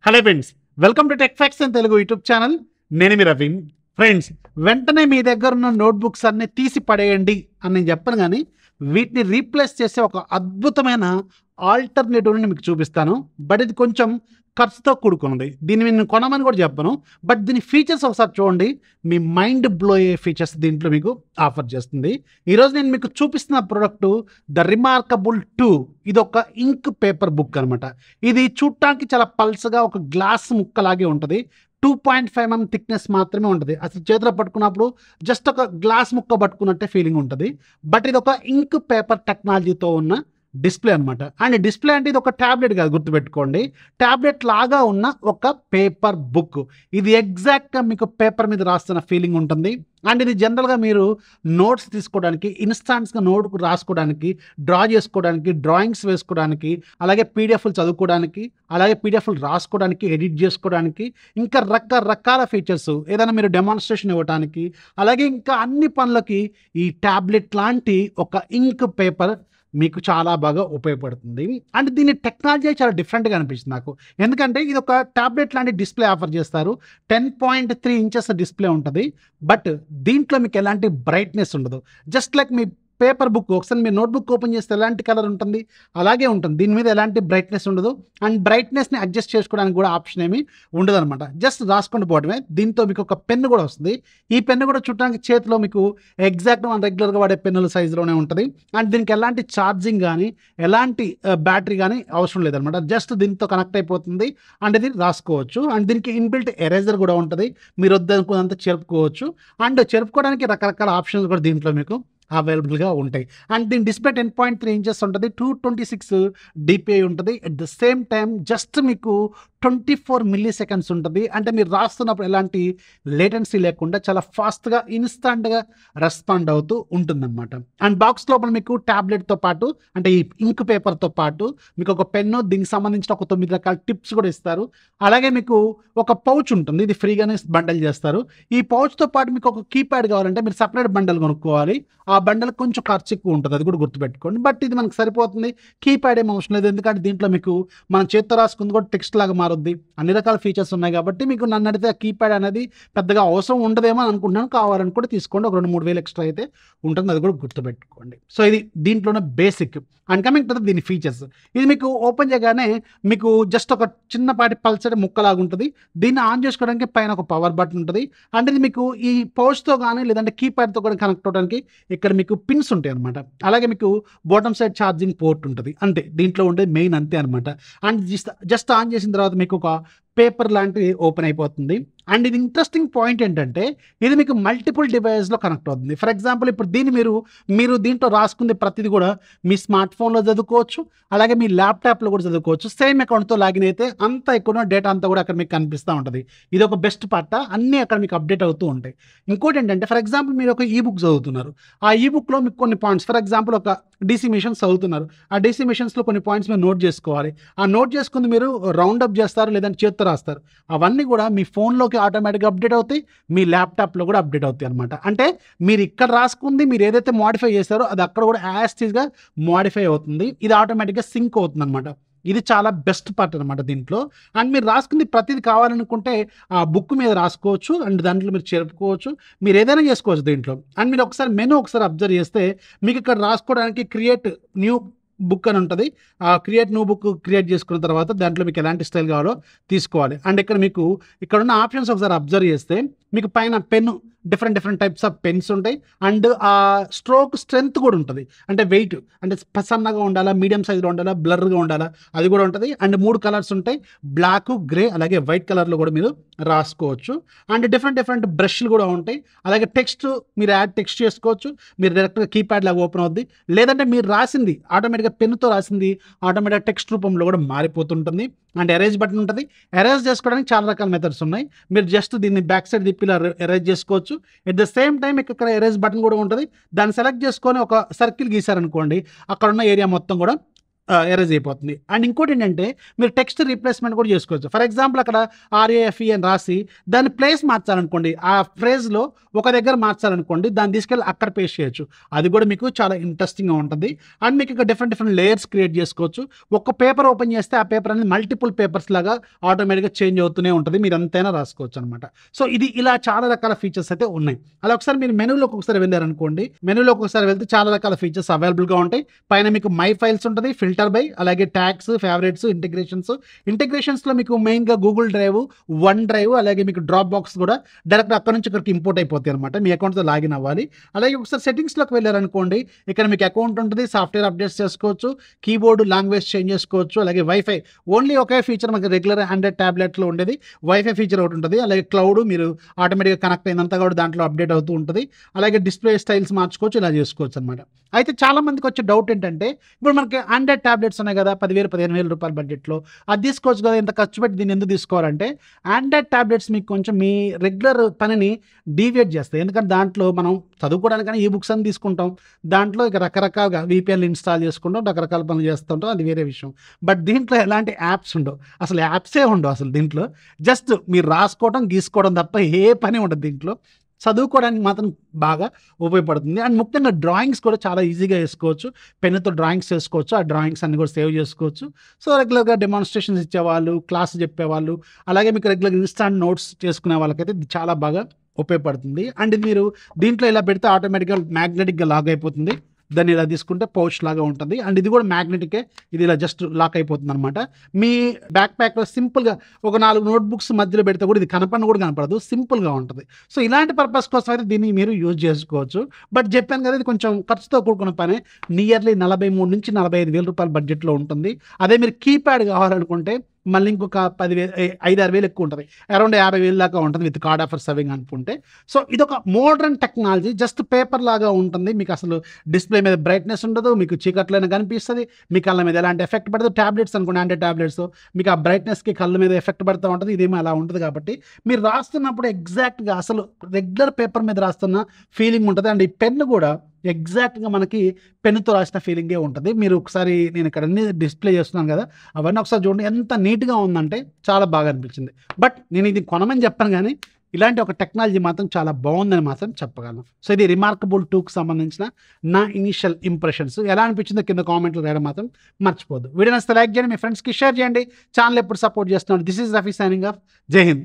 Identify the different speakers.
Speaker 1: Hello friends, welcome to tech facts in Telugu YouTube channel. నేను మీ Ravi. Friends, వెంటనే మీ దగ్గర ఉన్న నోట్బుక్స్ అన్ని తీసి పడేయండి అని నేను చెప్పను, కానీ వీటిని రీప్లేస్ చేసే ఒక అద్భుతమైన ఆల్టర్నేటివ్ని మీకు చూపిస్తాను. బట్ ఇది కొంచెం ఖర్చుతో కూడుకున్నది. దీన్ని నేను కొనమని కూడా చెప్పను, బట్ దీని ఫీచర్స్ ఒకసారి చూడండి. మీ మైండ్ బ్లో అయ్యే ఫీచర్స్ దీంట్లో మీకు ఆఫర్ చేస్తుంది. ఈరోజు నేను మీకు చూపిస్తున్న ప్రోడక్ట్ ద రిమార్కబుల్ 2. ఇది ఒక ఇంక్ పేపర్ బుక్ అనమాట. ఇది చూడటానికి చాలా పల్సగా ఒక గ్లాస్ ముక్కలాగే ఉంటుంది. 2.5 mm థిక్నెస్ మాత్రమే ఉంటుంది. అసలు చేతిలో పట్టుకున్నప్పుడు జస్ట్ ఒక గ్లాస్ ముక్క పట్టుకున్నట్టే ఫీలింగ్ ఉంటుంది. బట్ ఇది ఒక ఇంక్ పేపర్ టెక్నాలజీతో ఉన్న డిస్ప్లే అనమాట. అండ్ డిస్ప్లే అంటే ఇది ఒక ట్యాబ్లెట్ కాదు, గుర్తుపెట్టుకోండి. ట్యాబ్లెట్ లాగా ఉన్న ఒక పేపర్ బుక్. ఇది ఎగ్జాక్ట్గా మీకు పేపర్ మీద రాస్తున్న ఫీలింగ్ ఉంటుంది. అండ్ ఇది జనరల్గా మీరు నోట్స్ తీసుకోవడానికి, ఇన్స్టాంట్స్గా నోట్ రాసుకోవడానికి, డ్రా చేసుకోవడానికి, డ్రాయింగ్స్ వేసుకోవడానికి, అలాగే పీడిఎఫ్లు చదువుకోవడానికి, అలాగే పీడిఎఫ్లు రాసుకోవడానికి, ఎడిట్ చేసుకోవడానికి, ఇంకా రకరకాల ఫీచర్స్, ఏదైనా మీరు డెమాన్స్ట్రేషన్ ఇవ్వడానికి, అలాగే ఇంకా అన్ని పనులకి ఈ ట్యాబ్లెట్ లాంటి ఒక ఇంక్ పేపర్ మీకు చాలా బాగా ఉపయోగపడుతుంది. అండ్ దీని టెక్నాలజీ చాలా డిఫరెంట్గా అనిపిస్తుంది నాకు. ఎందుకంటే ఇది ఒక ట్యాబ్లెట్ లాంటి డిస్ప్లే ఆఫర్ చేస్తారు. 10.3 inches డిస్ప్లే ఉంటుంది. బట్ దీంట్లో మీకు ఎలాంటి బ్రైట్నెస్ ఉండదు. జస్ట్ లైక్ మీ పేపర్ బుక్, ఒకసారి మీరు నోట్బుక్ ఓపెన్ చేస్తే ఎలాంటి కలర్ ఉంటుంది అలాగే ఉంటుంది. దీని మీద ఎలాంటి బ్రైట్నెస్ ఉండదు. అండ్ బ్రైట్నెస్ని అడ్జస్ట్ చేసుకోవడానికి కూడా ఆప్షన్ ఏమీ ఉండదు అనమాట. జస్ట్ రాసుకొని పోవడమే. దీంతో మీకు ఒక పెన్ను కూడా వస్తుంది. ఈ పెన్ను కూడా చుట్టడానికి చేతిలో మీకు ఎగ్జాక్ట్ మనం రెగ్యులర్గా వాడే పెన్నుల సైజులోనే ఉంటుంది. అండ్ దీనికి ఎలాంటి ఛార్జింగ్ కానీ, ఎలాంటి బ్యాటరీ కానీ అవసరం లేదనమాట. జస్ట్ దీంతో కనెక్ట్ అయిపోతుంది. అండ్ ఇది రాసుకోవచ్చు. అండ్ దీనికి ఇన్బిల్ట్ ఎరేజర్ కూడా ఉంటుంది. మీరు వద్దనుకున్నంత చెరుపుకోవచ్చు. అండ్ చెరుపుకోవడానికి రకరకాల ఆప్షన్స్ కూడా దీంట్లో మీకు అవైలబుల్గా ఉంటాయి. అండ్ దీని డిస్ప్లే 10.3 inches ఉంటుంది. 226 DPI ఉంటుంది. At the same time just మీకు 24 milliseconds ఉంటుంది. అంటే మీరు రాస్తున్నప్పుడు ఎలాంటి లేటెన్సీ లేకుండా చాలా ఫాస్ట్గా, ఇన్స్టాంట్గా రెస్పాండ్ అవుతూ ఉంటుందన్నమాట. అండ్ బాక్స్ లోపల మీకు ట్యాబ్లెట్తో పాటు, అంటే ఈ ఇంక్ పేపర్తో పాటు మీకు ఒక పెన్ను, దీనికి సంబంధించిన ఒక 9 రకాల టిప్స్ కూడా ఇస్తారు. అలాగే మీకు ఒక పౌచ్ ఉంటుంది. ఇది ఫ్రీగానే బండల్ చేస్తారు. ఈ పౌచ్తో పాటు మీకు ఒక కీప్యాడ్ కావాలంటే మీరు సపరేట్ బండల్ కొనుక్కోవాలి. ఆ బండల్ కొంచెం ఖర్చు ఎక్కువ ఉంటుంది, అది కూడా గుర్తుపెట్టుకోండి. బట్ ఇది మనకు సరిపోతుంది. కీప్యాడ్ ఏం అవసరం లేదు, ఎందుకంటే దీంట్లో మీకు మనం చేత్తో రాసుకుంది కూడా టెక్స్ట్ లాగా మారుద్ది. అన్ని రకాల ఫీచర్స్ ఉన్నాయి కాబట్టి మీకు నన్ను అడిగితే ఆ కీప్యాడ్ అనేది పెద్దగా అవసరం ఉండదేమో అని అనుకుంటున్నాను. కావాలని కూడా తీసుకోండి. ఒక 2-3 వేలు ఎక్స్ట్రా అయితే ఉంటుంది, అది కూడా గుర్తుపెట్టుకోండి. సో ఇది దీంట్లోనే బేసిక్. అండ్ కమింగ్ టు దీని ఫీచర్స్, ఇది మీకు ఓపెన్ చేయగానే మీకు జస్ట్ ఒక చిన్నపాటి పల్సర్ ముక్కలాగా ఉంటుంది. దీన్ని ఆన్ చేసుకోవడానికి పైన ఒక పవర్ బటన్ ఉంటుంది. అంటే ఇది మీకు ఈ పౌచ్తో కానీ లేదంటే కీప్యాడ్తో కూడా కనెక్ట్ అవ్వడానికి ఇక్కడ మీకు పిన్స్ ఉంటాయి అనమాట. అలాగే మీకు బాటమ్ సైడ్ ఛార్జింగ్ పోర్ట్ ఉంటుంది. అంతే, దీంట్లో ఉండే మెయిన్ అంతే అనమాట. అండ్ జస్ట్ ఆన్ చేసిన తర్వాత మీకు ఒక పేపర్ లాంటిది ఓపెన్ అయిపోతుంది. అండ్ ఇది ఇంట్రెస్టింగ్ పాయింట్ ఏంటంటే ఇది మీకు మల్టిపుల్ డివైస్లో కనెక్ట్ అవుతుంది. ఫర్ ఎగ్జాంపుల్ ఇప్పుడు దీన్ని మీరు దీంట్లో రాసుకుంది ప్రతిదీ కూడా మీ స్మార్ట్ ఫోన్లో చదువుకోవచ్చు, అలాగే మీ ల్యాప్టాప్లో కూడా చదువుకోవచ్చు. సేమ్ అకౌంట్తో లాగిన్ అయితే అంత ఎక్కువ డేటా అంతా కూడా అక్కడ మీకు కనిపిస్తూ ఉంటుంది. ఇది ఒక బెస్ట్ పార్ట్. అన్నీ అక్కడ మీకు అప్డేట్ అవుతూ ఉంటాయి. ఇంకోటి ఏంటంటే ఫర్ ఎగ్జాంపుల్ మీరు ఒక ఈ బుక్ చదువుతున్నారు. ఆ ఈ బుక్లో మీకు కొన్ని పాయింట్స్, ఫర్ ఎగ్జాంపుల్ ఒక DC మిషన్స్ చదువుతున్నారు. ఆ DC మిషన్స్లో కొన్ని పాయింట్స్ మీరు నోట్ చేసుకోవాలి. ఆ నోట్ చేసుకుంది మీరు రౌండ్ అప్ చేస్తారు, లేదంటే చేత్తో రాస్తారు. అవన్నీ కూడా మీ ఫోన్లోకి ఆటోమేటిక్గా అప్డేట్ అవుతాయి, మీ ల్యాప్టాప్లో కూడా అప్డేట్ అవుతాయి అనమాట. అంటే మీరు ఇక్కడ రాసుకుంది, మీరు ఏదైతే మోడిఫై చేస్తారో అది అక్కడ కూడా యాస్టీస్గా మోడిఫై అవుతుంది. ఇది ఆటోమేటిక్గా సింక్ అవుతుంది అనమాట. ఇది చాలా బెస్ట్ పార్ట్ అనమాట దీంట్లో. అండ్ మీరు రాసుకుంది ప్రతిదీ కావాలనుకుంటే ఆ బుక్ మీద రాసుకోవచ్చు. అండ్ దాంట్లో మీరు చెరుపుకోవచ్చు, మీరు ఏదైనా చేసుకోవచ్చు దీంట్లో. అండ్ మీరు ఒకసారి మెనూ ఒకసారి అబ్జర్వ్ చేస్తే మీకు ఇక్కడ రాసుకోవడానికి క్రియేట్ న్యూ బుక్ అని ఉంటుంది. ఆ క్రియేట్ న్యూ బుక్ క్రియేట్ చేసుకున్న తర్వాత దాంట్లో మీకు ఎలాంటి స్టైల్ కావాలో తీసుకోవాలి. అండ్ ఇక్కడ ఉన్న ఆప్షన్స్ ఒకసారి అబ్జర్వ్ చేస్తే మీకు పైన pen, different types of pens ఉంటాయి. అండ్ ఆ స్ట్రోక్ స్ట్రెంత్ కూడా ఉంటుంది. అంటే వెయిట్, అంటే సన్నగా ఉండాలా, మీడియం సైజులో ఉండాలా, బ్లర్గా ఉండాలా, అది కూడా ఉంటుంది. అండ్ 3 కలర్స్ ఉంటాయి, బ్లాక్, గ్రే, అలాగే వైట్ కలర్లో కూడా మీరు రాసుకోవచ్చు. అండ్ డిఫరెంట్ బ్రష్లు కూడా ఉంటాయి. అలాగే టెక్స్ట్ మీరు యాడ్ టెక్స్ట్ చేసుకోవచ్చు. మీరు డైరెక్ట్గా కీప్యాడ్ లాగా ఓపెన్ అవుద్ది. లేదంటే మీరు రాసింది ఆటోమేటిక్గా పెన్నుతో రాసింది ఆటోమేటిక్గా టెక్స్ట్ రూపంలో కూడా మారిపోతుంటుంది. అండ్ ఎరేజ్ బటన్ ఉంటుంది. ఎరేజ్ చేసుకోవడానికి చాలా రకాల మెథడ్స్ ఉన్నాయి. మీరు జస్ట్ దీన్ని బ్యాక్ సైడ్ తిప్పి ఇలా ఎరేజ్ చేసుకోవచ్చు. ఎట్ ద సేమ్ టైం ఇక్కడ ఎరేజ్ బటన్ కూడా ఉంటుంది. దాన్ని సెలెక్ట్ చేసుకొని ఒక సర్కిల్ గీసారనుకోండి, అక్కడ ఉన్న ఏరియా మొత్తం కూడా ఎరేజ్ అయిపోతుంది. అండ్ ఇంకోటి ఏంటంటే మీరు టెక్స్ట్ రీప్లేస్మెంట్ కూడా చేసుకోవచ్చు. ఫర్ ఎగ్జాంపుల్ అక్కడ RAFE అని రాసి దాని ప్లేస్ మార్చాలనుకోండి, ఆ ఫ్రేజ్లో ఒక దగ్గర మార్చాలనుకోండి, దాన్ని తీసుకెళ్ళి అక్కడ పేస్ట్ చేయొచ్చు. అది కూడా మీకు చాలా ఇంట్రెస్టింగ్గా ఉంటుంది. అండ్ మీకు ఇక్కడ డిఫరెంట్ లేయర్స్ క్రియేట్ చేసుకోవచ్చు. ఒక పేపర్ ఓపెన్ చేస్తే ఆ పేపర్ అనేది మల్టిపుల్ పేపర్స్ లాగా ఆటోమేటిక్గా చేంజ్ అవుతూనే ఉంటుంది, మీరు ఎంతైనా రాసుకోవచ్చు అనమాట. సో ఇది ఇలా చాలా రకాల ఫీచర్స్ అయితే ఉన్నాయి. అలా ఒకసారి మీరు మెనూలోకి ఒకసారి వెళ్ళారనుకోండి, మెనూలోకి ఒకసారి వెళ్తే చాలా రకాల ఫీచర్స్ అవైలబుల్గా ఉంటాయి. పైన మీకు మై ఫైల్స్ ఉంటుంది, ఫిల్టర్ బై, అలాగే ట్యాగ్స్, ఫేవరెట్స్, ఇంటిగ్రేషన్స్లో మీకు మెయిన్గా గూగుల్ డ్రైవ్, వన్ డ్రైవ్, అలాగే మీకు డ్రాప్ బాక్స్ కూడా డైరెక్ట్ అక్కడ నుంచి ఇక్కడికి ఇంపోర్ట్ అయిపోతాయి అనమాట. మీ అకౌంట్తో లాగిన్ అవ్వాలి. అలాగే ఒకసారి సెట్టింగ్స్లోకి వెళ్ళారనుకోండి, ఇక్కడ మీకు అకౌంట్ ఉంటుంది, సాఫ్ట్వేర్ అప్డేట్స్ చేసుకోవచ్చు, కీబోర్డు లాంగ్వేజ్ చేంజ్ చేసుకోవచ్చు, అలాగే వైఫై ఓన్లీ ఒకే ఫీచర్ మనకి రెగ్యులర్ ఆండ్రాయిడ్ ట్యాబ్లెట్లో ఉండేది, వైఫై ఫీచర్ ఒకటి ఉంటుంది. అలాగే క్లౌడ్ మీరు ఆటోమేటిక్గా కనెక్ట్ అయినంత కూడా దాంట్లో అప్డేట్ అవుతూ ఉంటుంది. అలాగే డిస్ప్లే స్టైల్స్ మార్చుకోవచ్చు, ఇలా చేసుకోవచ్చు అనమాట. అయితే చాలా మందికి వచ్చే డౌట్ ఏంటంటే, ఇప్పుడు మనకి ఆండ్రాయిడ్ ట్యాబ్లెట్స్ ఉన్నాయి కదా 10,000-15,000 రూపాయల బడ్జెట్లో, అది తీసుకోవచ్చు కదా, ఇంత ఖర్చు పెట్టి దీన్ని ఎందుకు తీసుకోవాలంటే, ఆండ్రాయిడ్ ట్యాబ్లెట్స్ మీకు కొంచెం మీ రెగ్యులర్ పనిని డీవియేట్ చేస్తాయి. ఎందుకంటే దాంట్లో మనం చదువుకోవడానికైనా ఈ బుక్స్ అని తీసుకుంటాం, దాంట్లో ఇక రకరకాలుగా VPN ఇన్స్టాల్ చేసుకుంటాం, రకరకాల పనులు చేస్తుంటాం, అది వేరే విషయం. బట్ దీంట్లో ఎలాంటి యాప్స్ ఉండవు, అసలు యాప్సే ఉండవు అసలు దీంట్లో. జస్ట్ మీరు రాసుకోవడం, గీసుకోవడం తప్ప ఏ పని ఉండదు దీంట్లో. చదువుకోవడానికి మాత్రం బాగా ఉపయోగపడుతుంది. అండ్ ముఖ్యంగా డ్రాయింగ్స్ కూడా చాలా ఈజీగా వేసుకోవచ్చు, పెన్నుతో డ్రాయింగ్స్ చేసుకోవచ్చు, ఆ డ్రాయింగ్స్ అన్ని కూడా సేవ్ చేసుకోవచ్చు. సో రెగ్యులర్గా డెమాన్స్ట్రేషన్స్ ఇచ్చేవాళ్ళు, క్లాస్ చెప్పేవాళ్ళు, అలాగే మీకు రెగ్యులర్ ఇన్స్టాంట్ నోట్స్ చేసుకునే వాళ్ళకైతే ఇది చాలా బాగా ఉపయోగపడుతుంది. అండ్ ఇది మీరు దీంట్లో ఇలా పెడితే ఆటోమేటిక్గా మ్యాగ్నెటిక్గా లాగ్ అయిపోతుంది, దాన్ని ఇలా తీసుకుంటే పౌచ్ లాగా ఉంటుంది. అండ్ ఇది కూడా మ్యాగ్నెటికే, ఇది ఇలా జస్ట్ లాక్ అయిపోతుంది అనమాట. మీ బ్యాక్ ప్యాక్లో సింపుల్గా ఒక 4 నోట్బుక్స్ మధ్యలో పెడితే కూడా ఇది కనపడదు, సింపుల్గా ఉంటుంది. సో ఇలాంటి పర్పస్ కోసం అయితే దీన్ని మీరు యూజ్ చేసుకోవచ్చు. బట్ చెప్పాను కదా, ఇది కొంచెం ఖర్చుతో కూడుకున్న పని. నియర్లీ 43,000-45,000 రూపాయల బడ్జెట్లో ఉంటుంది. అదే మీరు కీప్యాడ్ కావాలనుకుంటే మళ్ళీ ఇంకొక 5,000-6,000 ఎక్కువ ఉంటుంది, అరౌండ్ 50,000 దాకా ఉంటుంది విత్ కార్డ్ ఆఫర్ సర్వింగ్ అనుకుంటే. సో ఇదొక మోడర్న్ టెక్నాలజీ, జస్ట్ పేపర్ లాగా ఉంటుంది. మీకు అసలు డిస్ప్లే మీద బ్రైట్నెస్ ఉండదు, మీకు చీకట్లైనా కనిపిస్తుంది, మీ కళ్ళ మీద ఎలాంటి ఎఫెక్ట్ పడదు. ట్యాబ్లెట్స్ అనుకోండి, ఆండ్రాయిడ్ ట్యాబ్లెట్స్ మీకు ఆ బ్రైట్నెస్కి కళ్ళ మీద ఎఫెక్ట్ పడుతూ ఉంటుంది, ఇదేమో అలా ఉంటుంది. కాబట్టి మీరు రాస్తున్నప్పుడు ఎగ్జాక్ట్గా అసలు రెగ్యులర్ పేపర్ మీద రాస్తున్న ఫీలింగ్ ఉంటుంది. అండ్ ఈ పెన్ను కూడా ఎగ్జాక్ట్గా మనకి పెన్నుతో రాసిన ఫీలింగే ఉంటుంది. మీరు ఒకసారి నేను ఇక్కడ అన్ని డిస్ప్లే చేస్తున్నాను కదా, అవన్నీ ఒకసారి చూడండి, ఎంత నీట్గా ఉందంటే చాలా బాగా అనిపించింది. బట్ నేను ఇది కొనమని చెప్పాను, కానీ ఇలాంటి ఒక టెక్నాలజీ మాత్రం చాలా బాగుందని మాత్రం చెప్పగలను. సో ఇది రిమార్కబుల్ 2కి సంబంధించిన నా ఇనిషియల్ ఇంప్రెషన్స్. ఎలా అనిపించిందో కింద కామెంట్లో రాయడం మాత్రం మర్చిపోద్దు. వీడియో నచ్చితే లైక్ చేయండి, మీ ఫ్రెండ్స్కి షేర్ చేయండి. ఛానల్ ఎప్పుడు సపోర్ట్ చేస్తున్నాడు. This is Rafi signing off. జై హింద్.